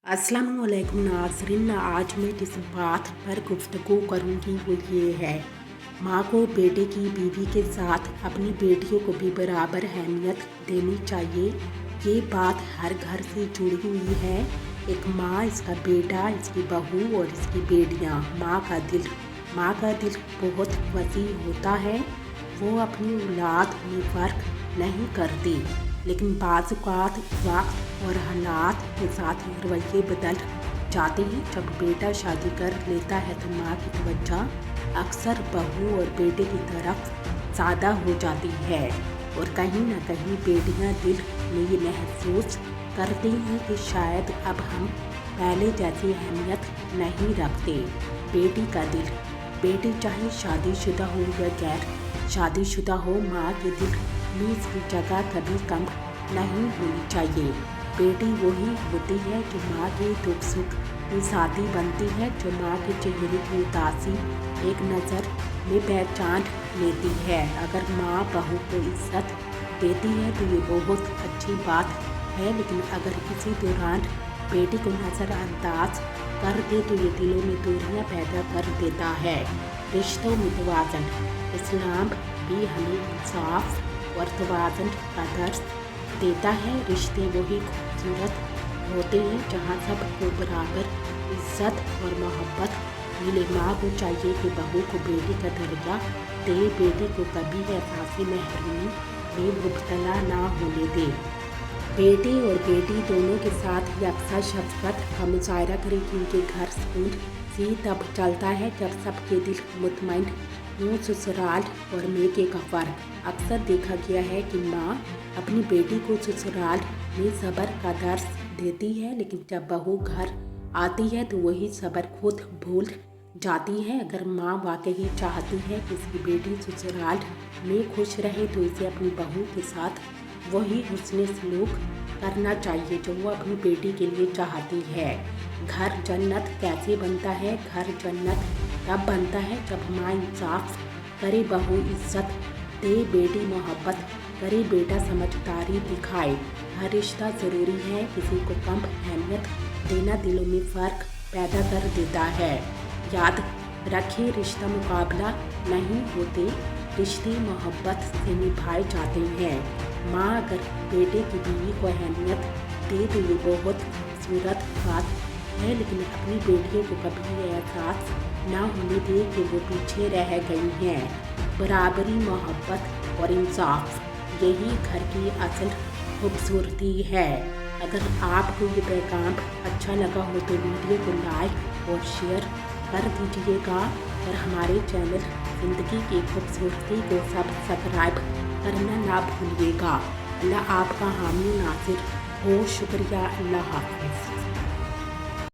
अस्सलामुअलैकुम नाज़रीन, आज मैं जिस बात पर गुफ्तगू करूँगी वो ये है, माँ को बेटे की बीवी के साथ अपनी बेटियों को भी बराबर अहमियत देनी चाहिए। ये बात हर घर से जुड़ी हुई है। एक माँ, इसका बेटा, इसकी बहू और इसकी बेटियाँ। माँ का दिल बहुत वसी होता है। वो अपनी औलाद में फ़र्क नहीं करती, लेकिन बाज़ औक़ात वक्त और हालात के साथ रवैये बदल जाते हैं। जब बेटा शादी कर लेता है तो माँ की तवज्जो अक्सर बहू और बेटे की तरफ ज़्यादा हो जाती है, और कहीं ना कहीं बेटियाँ दिल में ये महसूस करती हैं कि शायद अब हम पहले जैसी अहमियत नहीं रखते। बेटी का दिल, बेटी चाहे शादीशुदा हो या गैर शादीशुदा हो, माँ के दिल में इसकी जगह कभी कम नहीं होनी चाहिए। बेटी वही होती है जो माँ के दुख सुख की साथी बनती है, जो माँ के चेहरे की उदासी एक नज़र में पहचान लेती है। अगर माँ बहू को इज्जत देती है तो ये बहुत अच्छी बात है, लेकिन अगर किसी दौरान बेटी को नज़रअंदाज कर दे तो ये दिलों में दूरियां पैदा कर देता है। रिश्तों में तवाज़ुन, इस्लाम भी हमें इंसाफ और तवाज़ुन का दर्स देता है। रिश्ते वही खूबसूरत होते हैं जहाँ सबको बराबर इज्जत और मोहब्बत मिले। माँ को चाहिए कि बहू को बेटी का दर्जा दे, बेटी को कभी एहसास महरूमी में मुब्तला ना होने दे। बेटी और बेटी दोनों के साथ यकसा शफ़क़त का मुज़ाहरा करें, क्योंकि घर सुकून से तब चलता है जब सबके दिल मुतमईन हों। ससुराल और मेके का फ़र्क अक्सर देखा गया है कि माँ अपनी बेटी को ससुराल में सब्र का दर्स देती है, लेकिन जब बहू घर आती है तो वही सब्र खुद भूल जाती है। अगर माँ वाकई चाहती है कि इसकी बेटी ससुराल में खुश रहे तो इसे अपनी बहू के साथ वही हुस्न सलूक करना चाहिए जो वो अपनी बेटी के लिए चाहती है। घर जन्नत कैसे बनता है? घर जन्नत तब बनता है जब माँ इंसाफ करे, बहू इज्जत दे, बेटी मोहब्बत करे, बेटा समझदारी दिखाए। हर रिश्ता ज़रूरी है, किसी को कम अहमियत देना दिलों में फ़र्क पैदा कर देता है। याद रखें, रिश्ता मुकाबला नहीं होते, रिश्ते मोहब्बत से निभाए जाते हैं। माँ अगर बेटे की बीवी को अहमियत दे तो ये बहुत खूबसूरत बात है, लेकिन अपनी बेटियों को कभी एहसास ना होने दे कि वो पीछे रह गई हैं। बराबरी, मोहब्बत और इंसाफ यही घर की असल खूबसूरती है। अगर आपको ये पैगाम अच्छा लगा हो तो वीडियो को लाइक और शेयर कर दीजिएगा, और हमारे चैनल ज़िंदगी की खूबसूरती को सब्सक्राइब करना ना भूलिएगा। अल्लाह आपका हामी नासिर हो। शुक्रिया। अल्लाह हाफ़िज़।